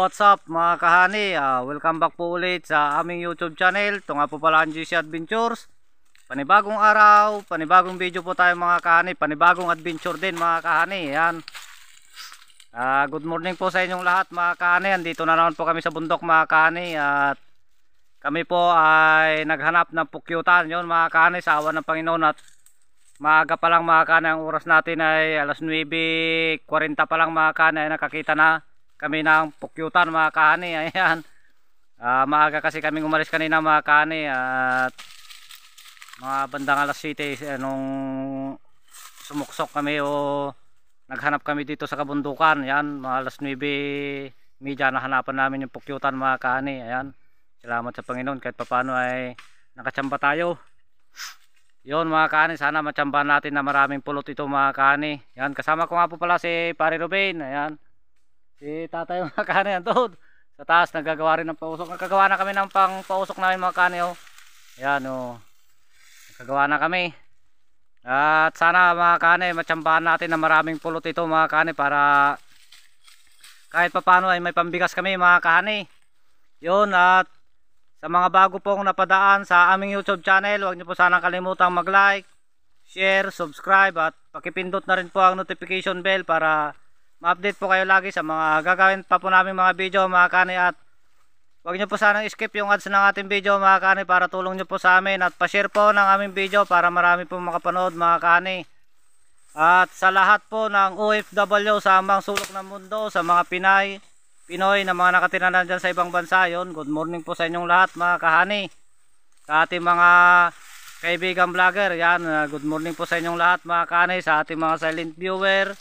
what's up mga kahani? Welcome back po ulit sa aming YouTube channel. Ito nga po pala ang GC Adventures. Panibagong araw, panibagong video po tayo mga kahani. Panibagong adventure din mga kahani. Ayan. Good morning po sa inyong lahat mga kahani. Andito na naman po kami sa bundok mga kahani. At kami po ay naghanap ng pukyutan. Yun mga kahani, sa awa ng Panginoon. At maaga pa lang mga kahani, ang oras natin ay alas 9:40 pa lang mga kahani, ay nakakita na kami ng pukyutan mga kahani. Ayan. Maaga kasi kami umalis kanina mga kahani, at mga bandang alas 7 nung sumuksok kami o naghanap kami dito sa kabundukan. Ayan, mga alas 9:30 nahanapan namin yung pukyutan mga kahani. Ayan, salamat sa Panginoon kahit papano ay nakatsamba tayo. Yun mga kahani, sana matsambahan natin na maraming pulot ito mga kahani. Ayan, kasama ko nga po pala si Pare Ruben. Ayan, si tatay mga kahani andun sa taas, nagagawa rin ng pausok. Nagkagawa na kami ng pang pausok namin mga kahani. Ayan nagkagawa na kami. At sana mga kahani, matsambahan natin na maraming pulot ito mga kahani, para kahit papano ay may pambigas kami mga kahani. Yun, at sa mga bago pong napadaan sa aming YouTube channel, huwag niyo po sanang kalimutang mag-like, share, subscribe, at pakipindot na rin po ang notification bell para ma-update po kayo lagi sa mga gagawin pa po namin mga video mga kahani. At huwag niyo po sanang skip yung ads ng ating video mga kahani, para tulong niyo po sa amin, at pa-share po ng aming video para marami po makapanood mga kahani. At sa lahat po ng OFW sa ambang sulok ng mundo, sa mga Pinoy na mga nakatira na dyan sa ibang bansa, yun, good morning po sa inyong lahat mga kahani. Sa ating mga kaibigan vlogger, yan, good morning po sa inyong lahat mga kahani. Sa ating mga silent viewer,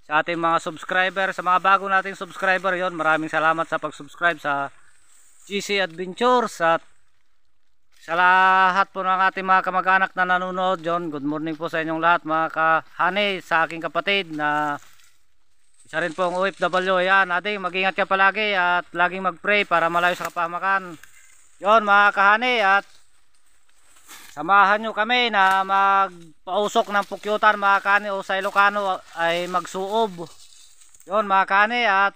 sa ating mga subscriber, sa mga bago nating subscriber, yon, maraming salamat sa pag-subscribe sa GC Adventures. At sa lahat po ng ating mga kamag-anak na nanonood, yon, good morning po sa inyong lahat mga kahani. Sa aking kapatid na isa rin pong OFW, yan, ating mag-ingat ka palagi at laging mag-pray para malayo sa kapahamakan. Yon mga kahani, at samahan nyo kami na magpausok ng pukyutan mga kahani, o sa Ilocano ay magsuob. Yon mga kahani, at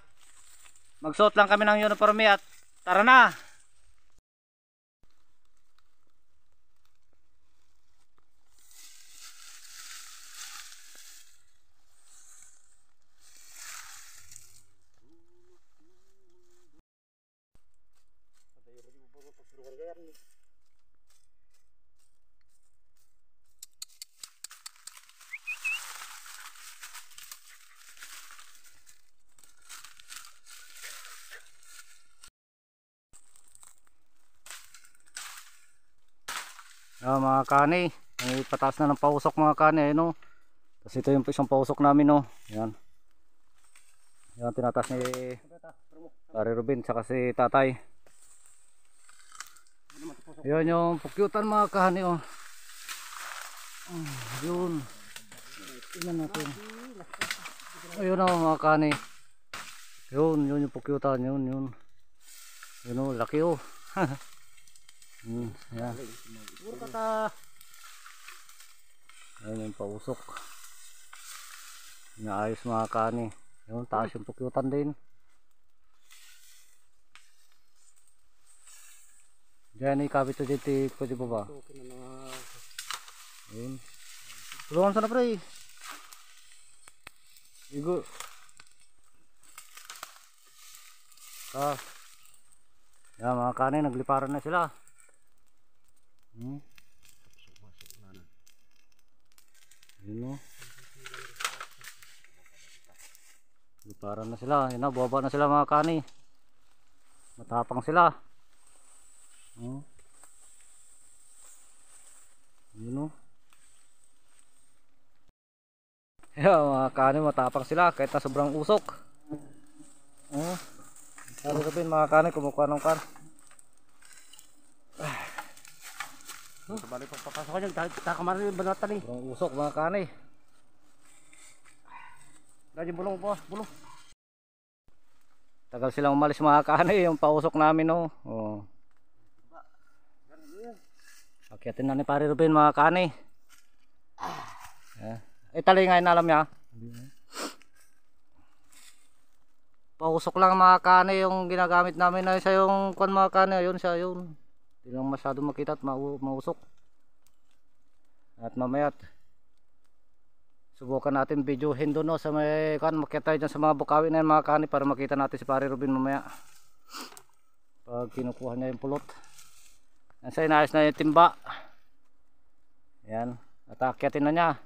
magsuot lang kami ng uniforme at tara na. Mga kani, may pataas na ng pausok mga kani, no? Tapos ito yung isang pausok namin, no? Yan. Yan, tinataas ni Pare Ruben saka si tatay. Yan yung pukyutan mga kani, oh. Yun. Tingnan natin. Ayun, mga kani. Yun yung pukyutan, yun. Yun, laki, oh. Yan. Ayan yung pausok. Inaayos mga kani. Yung taas yung pukyutan din. Diyan ikabit to dito. Pwede pa ba? Ayan. Tulungan sana pre. Igo. Yan mga kani, nagliparan na sila. Yun, liparan na sila. Yun, buwaba na sila mga kani. Matapang sila. Yun, mga kani, matapang sila kahit na sobrang usok. Sabi ko din mga kani, kumukuha ng kan. Sabali pagpapasok niya, takamar yung banatan eh. Sobrang usok mga kani. Dahil bulong po, bulong. Tagal silang umalis mga kani, yung pausok namin, no. Akyatin na ni Pare Ruben mga kani. Tali nga inalam niya. pausok lang mga kani yung ginagamit namin na isa yung kwan mga kani, ayun siya yun. Hindi lang masyado makita at mausok. At mamaya subukan natin videohin doon no, sa may kwan, makyat tayo dyan sa mga bukawi na yun mga kani para makita natin si Pare Robin mamaya. Pag kinukuha niya yung pulot. Nasa inayos na yung timba. Ayan, at akyatin na niya.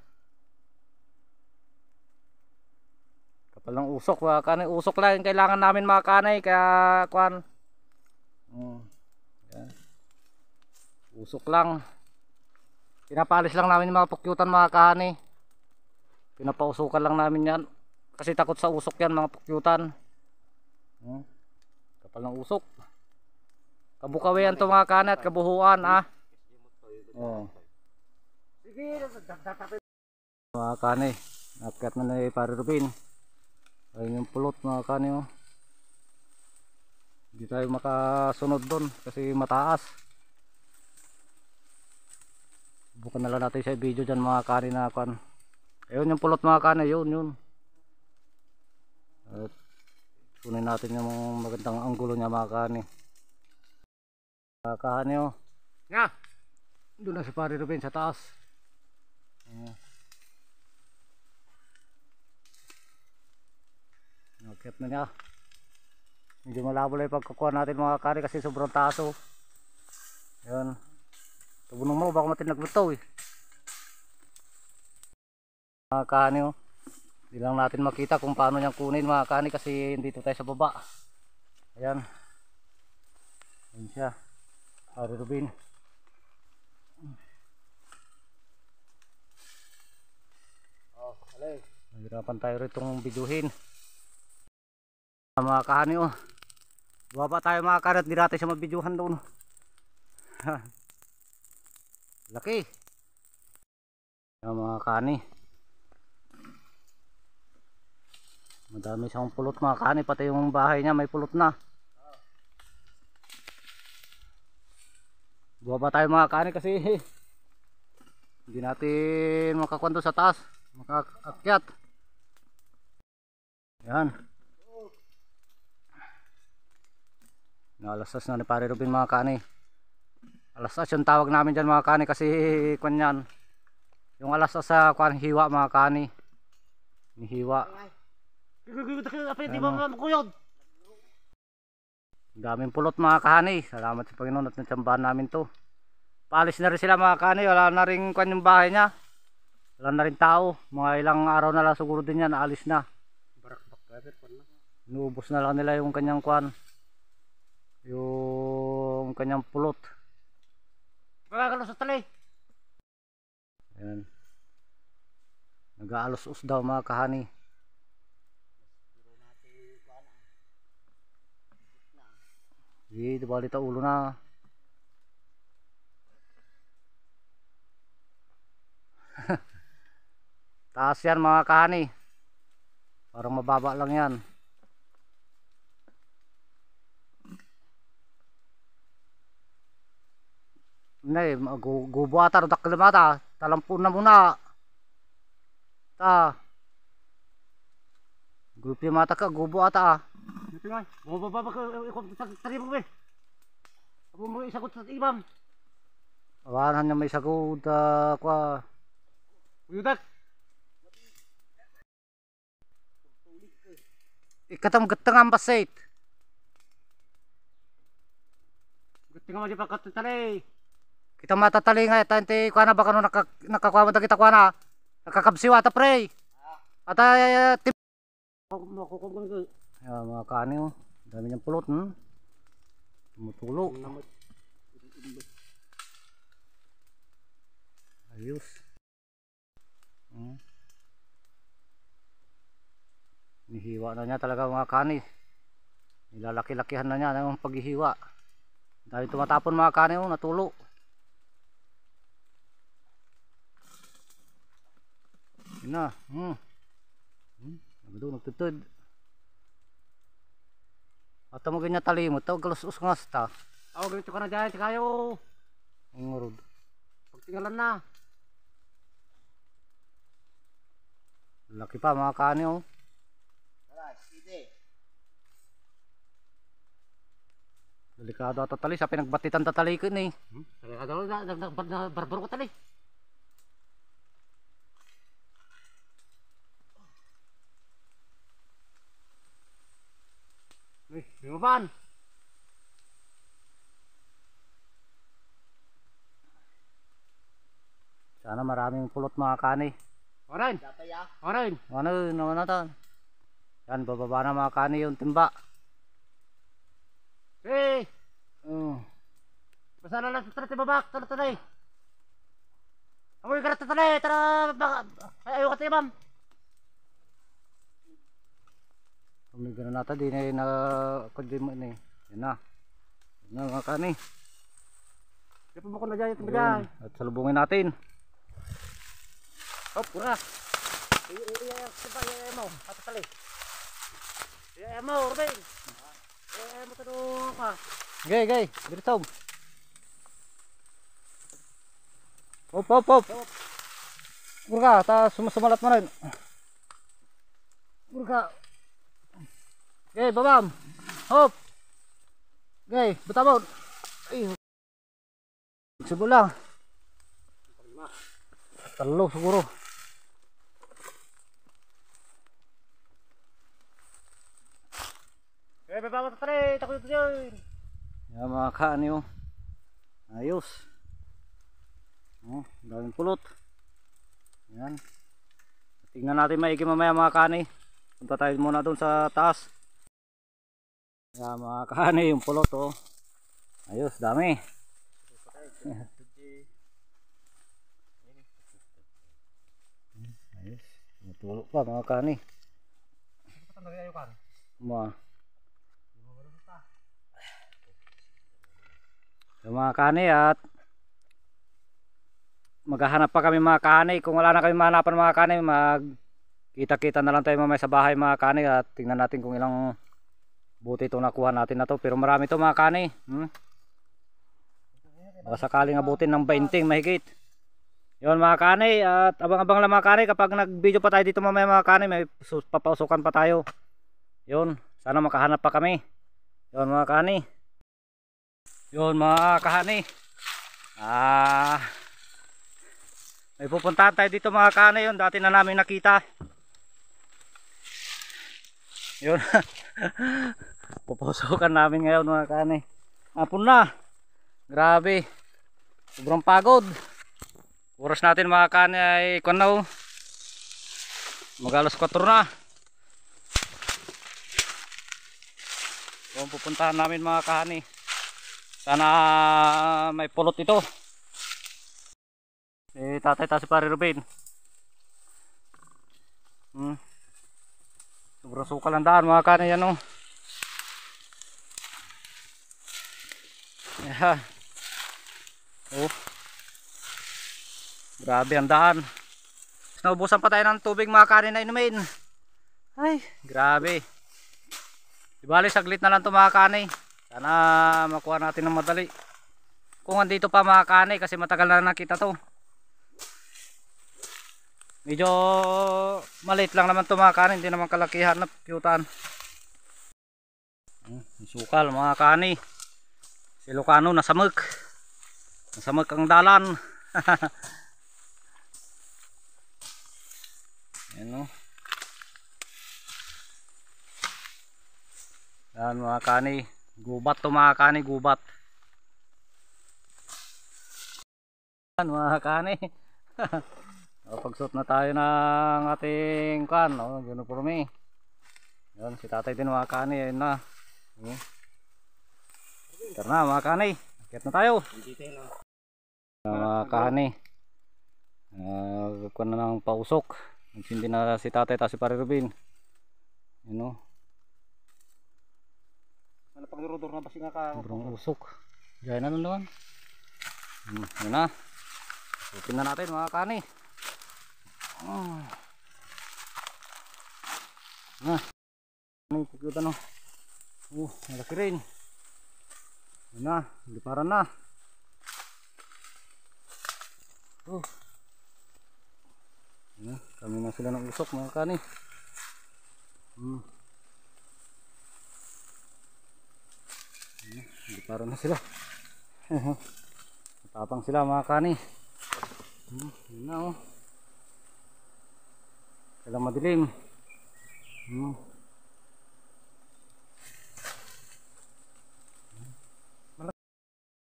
Kapal ng usok mga kanay, usok lang yung kailangan namin mga kanay, kaya kwan. Ayan. Usok lang. Pinapalis lang namin yung mga pukyutan mga kanay. Pinapausukan lang namin yan. Kasi takot sa usok yan mga pukyutan. Kapal ng usok. Kabukawian to mga kanay at kabuhuan ah. Oh. Mga kanay, nakyat na ni Pare Robin. Ayun yung pulot mga kanay oh. Hindi tayo makasunod doon kasi mataas. Bukan na lang natin sa video dyan mga kanay na kan. Ayun yung pulot mga kanay, yun. At kunin natin yung magandang anggulo niya mga kanay. Mga kanay oh. Nga! Doon na si Pare Robin sa taas. Nakit na niya. Medyo malabo lang yung pagkukuha natin mga kari kasi sobrang taas oh. Ayan. Tubunong mo baka matinagluto eh. Mga kani oh. Hindi lang natin makita kung paano niyang kunin mga kani kasi dito tayo sa baba. Ayan. Ayan siya. Pare Robin. Mahirapan tayo ritong biduhin. Mga kahani oh. Baba tayo mga kahani at hindi natin siya mabidyuhan doon. Laki. Mga kahani. Madami siyang pulot mga kahani. Pati yung bahay niya may pulot na. Baba tayo mga kahani kasi hindi natin makakwento sa taas. Makaakyat. Yan. Alasas na ni Pare Robin mga kani. Alasas yung tawag namin dyan mga kani kasi kwan yan. Yung alasas sa kwan hiwa mga kani. Nihiwa. Daming pulot mga kani. Salamat sa Panginoon at natsambahan namin to. Paalis na rin sila mga kani. Wala na rin kwan yung bahay niya. Wala na rin tao. Mga ilang araw na lang siguro din yan. Naalis na. Inuubos na lang nila yung kanyang kwan. Yung kanyang pulot. Magkakalos sa tali. Ayan. Nag-aalos-us daw mga kahani. Di bali ta ulo na. Taas yan mga kahani. Parang mababa lang yan. Nay, gubo ata ro daklimata. Talampun na muna. Ta. Grupo mata ka gubo ata. Dito nga. Bumababa ka ikot sa tarimo be. Abo mo isagot sa ibam. Awanan niya may sagod kwa. Uyudak. Ikatam gatang ambasit. Gatang mo di pa katutali. Kita matatali nga tante kuha na baka no nakakuha mo kita kuha na. Nakakabsiwa ta pre. Ata tip. Mga kani oh. Dami niyang pulot tumutulo. Ayos. Nihiwa na niya talaga mga kani. Nilalaki-lakihan na niya ng paghihiwa. Dahil tumatapon mga kani oh, natulo. Yun na. Nagtutod. At mo ganyan talimot. Tawag galos-us nga sta. Tawag ganito ka na dyan. Tikayo. Ang marod. Pagtingalan na. Laki pa mga kani oh. Delikado at tatali sa pinagbatitan tatalikin eh. Delikado na barbaro ko tali. Lumaban. Sana maraming pulot mga kani. Oren. Oren. Ano naman natin? Yan, bababa na mga kani yung timba. Hey. Oh. Basta na lang sa babak. Tara tara. Amoy ka na tara. Tara. Ayaw ka tayo ma'am. Kami gano'n natin, di na kundi mo ini. Yan na. Yan na mga kani. Di pa ba ko na dyan? Ito ba dyan? At salubungin natin. Hop, pura. Iya mo. Patatali. Iya mo, Ruben. Iya mo tanong ka. Gay, gay. Dito. Hop, hop, hop. Burka, ta sumasumalat mo rin. Burka. Gay, babam. Hop. Gay, butamon. Ay. Siguro. Talo siguro. Eh, baba mo tatali. Takot ito yun. Yan mga kaani oh. Ayos. Oh, daming pulot. Yan. Tingnan natin maigi mamaya mga kaani. Punta tayo muna doon sa taas. Yan mga kaani yung pulot oh. Ayos, dami. Ayos. Matulog pa mga kaani. Yung mga kani at maghahanap pa kami mga kani. Kung wala na kami mahanapan mga kani, magkita-kita na lang tayo mamaya sa bahay mga kani at tingnan natin kung ilang buti itong nakuha natin na to. Pero marami to mga kani. Baka sakaling abutin ng 20 mahigit. Yun mga kani at abang-abang lang mga kani kapag nag-video pa tayo dito mamaya mga kani, may papausukan pa tayo. Yun, sana makahanap pa kami. Yun mga kani. Yun mga kahani. May pupuntahan tayo dito mga kahani. Yun dati na namin nakita. Yun. Pupusukan namin ngayon mga kahani. Hapon na. Grabe. Sobrang pagod. Oras natin mga kahani ay kunaw. Mag-alas 4 na. Yun pupuntahan namin mga kahani. Sana may pulot ito. Tatay ta si Pare Ruben. Sobrang sukal ang daan mga kani yan oh. Yan. Oh. Grabe ang daan. Naubusan pa tayo ng tubig mga kani na inumin. Ay, grabe. Di bali saglit na lang ito mga kani. Sana makuha natin ng madali. Kung andito pa mga kani kasi matagal na nakita to. Medyo maliit lang naman to mga kani, hindi naman kalakihan na kyutan. Sukal mga kani. Si Lucano nasamag. Nasamag ang dalan. Yan o. Yan mga kani. Gubat to mga kani, gubat. Yan mga kani. Pagsuot na tayo ng ating kan, uniforme. Yan si tatay din mga kani, ayun na. Tara na mga kani, akit na tayo. Mga kani. Kuha na ng pausok. Nagsindi na si tatay ta si Pare Ruben. Yan o. Pagdurudor na basi nga ka. Sobrang usok. Diyan na naman. Yan na. Sukin na natin mga kani. Anong pukyutan no? Malaki rin. Yan na. Liparan na. Yan. Kami na sila ng usok mga kani. Para na sila. Matapang sila mga kani. Yun na oh. Kailang madilim.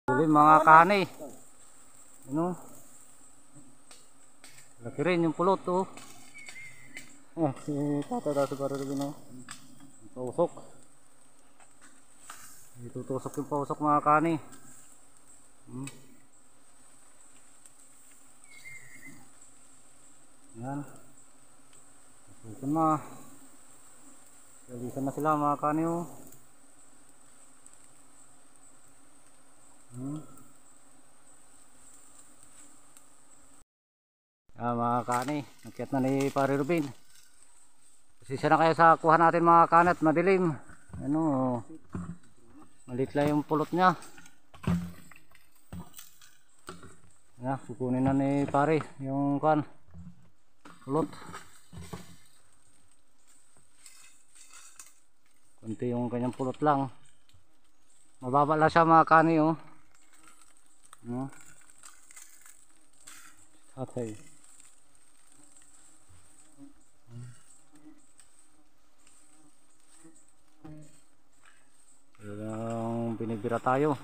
Dilim mga kani. Ano? Laki rin yung pulot oh. Si tata dati para rin oh. Pausok. Itutusok yung pausok mga kani. Yan. Pasukan na. Galisan na sila mga kani oh. Mga kani, nakyat na ni Pare Rubin. Pasensya na kayo sa kuha natin mga kani at madilim. Ano, malit lang yung pulot niya. Kukunin na ni Pare yung pulot. Kunti yung kanyang pulot lang. Mababa lang siya mga kani oh. Hatay. Yung binibira tayo.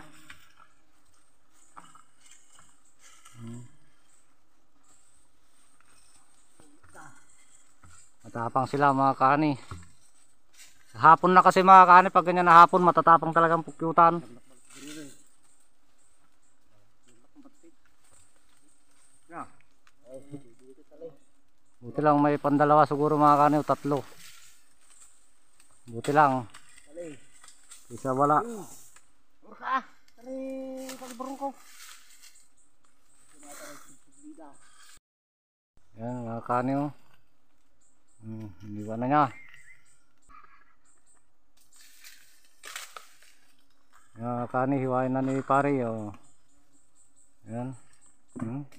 Matapang sila mga kani. Hapon na kasi mga kani, pag ganyan na hapon matatapang talagang pukyutan. Buti lang may pandalawa siguro mga kani o tatlo. Buti lang. Isa wala. Urka, tali pagburong ko. Yan mga kani oh. Iniwan na niya. Yan mga kani, hiwain na ni Pare oh. Yan.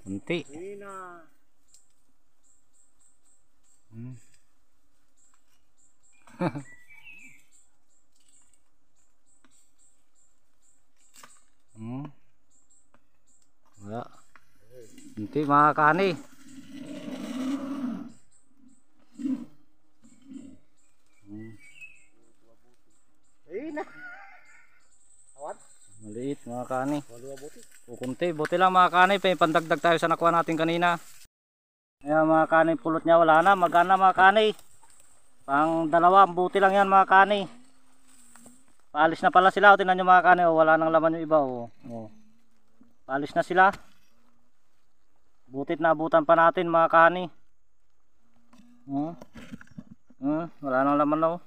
Kunti. Wala. Kunti mga kani. Maliit mga kani. Kukunti. Buti lang mga kani, pandagdag tayo sa nakuha natin kanina. Ayan mga kani, pulot niya wala na. Magana mga kani. Pang dalawa, buti lang yan mga kani. Paalis na pala sila. O, tingnan nyo mga kani, o, wala nang laman yung iba. O. Paalis na sila. Butit na abutan pa natin mga kani. Wala nang laman na o.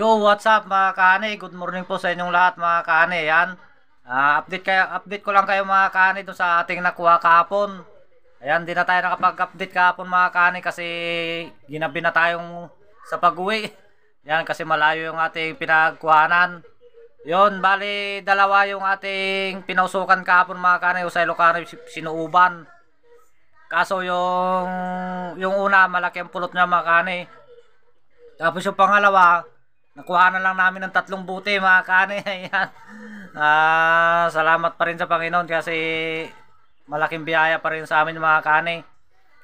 Yo, what's up mga kani? Good morning po sa inyong lahat mga kani. Yan. Update ko lang kayo mga kani doon sa ating nakuha kahapon. Ayan, di na tayo nakapag-update kahapon mga kani kasi ginabi na tayong sa pag-uwi. Yan, kasi malayo yung ating pinagkuhanan. Yon, bali dalawa yung ating pinausukan kahapon mga kani, sa Ilocano Sinuuban. Kaso yung una malaki ang pulot niya mga kani. Tapos yung pangalawa, nakuha na lang namin ng 3 buti mga kani. Ayan. Salamat pa rin sa Panginoon kasi malaking biyaya pa rin sa amin mga kani.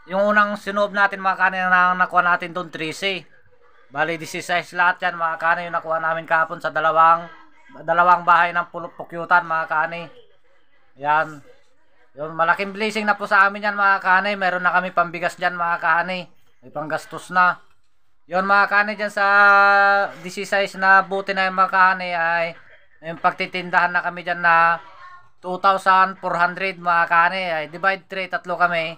yung unang sinoob natin mga kani na nakuha natin doon 13. Bali 16 lahat yan mga kani yung nakuha namin kahapon sa dalawang bahay ng pukyutan mga kani. Yan. Yung malaking blessing na po sa amin yan mga kani. Meron na kami pambigas dyan mga kani. May panggastos na. Yun mga kani dyan sa 16 na buti na yung mga kani ay yung pagtitindahan na kami dyan na 2,400 mga kani. Ay divide 3, tatlo kami.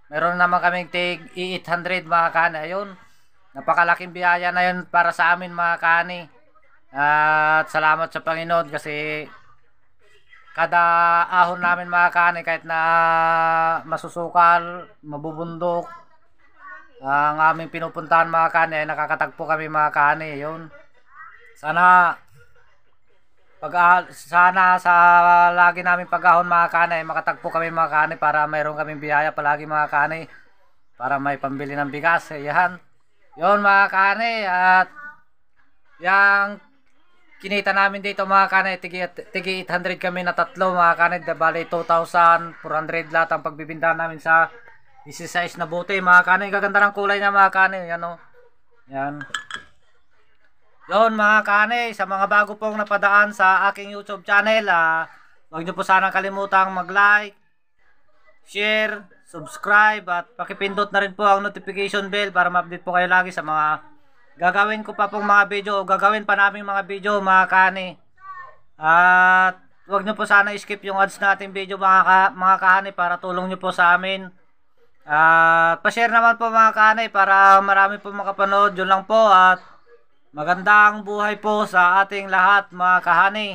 Meron naman kaming tig 800 mga kani. Ayun. Napakalaking biyaya na yun para sa amin mga kani. At salamat sa Panginoon kasi kada ahon namin mga kani kahit na masusukal, mabubundok, ang aming pinupuntahan mga kani ay nakakatagpo kami mga kani. Yun. Sana sa lagi namin pag-ahon mga kani ay makatagpo kami mga kani para mayroon kaming biyaya palagi mga kani para may pambili ng bigas. Yan. Yun mga kani at yang kinita namin dito mga kani tigi 800 kami na tatlo mga kani, bali 2,400 lahat ang pagbibintahan namin sa 16 na buti mga kani. Gaganda ng kulay niya mga kani. Yan o. Yan. Yun mga kani, sa mga bago pong napadaan sa aking YouTube channel, huwag nyo po sanang kalimutang mag-like, share, subscribe at pakipindot na rin po ang notification bell para ma-update po kayo lagi sa mga gagawin ko pa pong mga video o gagawin pa namin mga video mga kani. At huwag nyo po sana skip yung ads nating video mga kahani para tulong nyo po sa amin. At pa-share naman po mga kani para marami po makapanood. Yun lang po at magandang buhay po sa ating lahat mga kahani.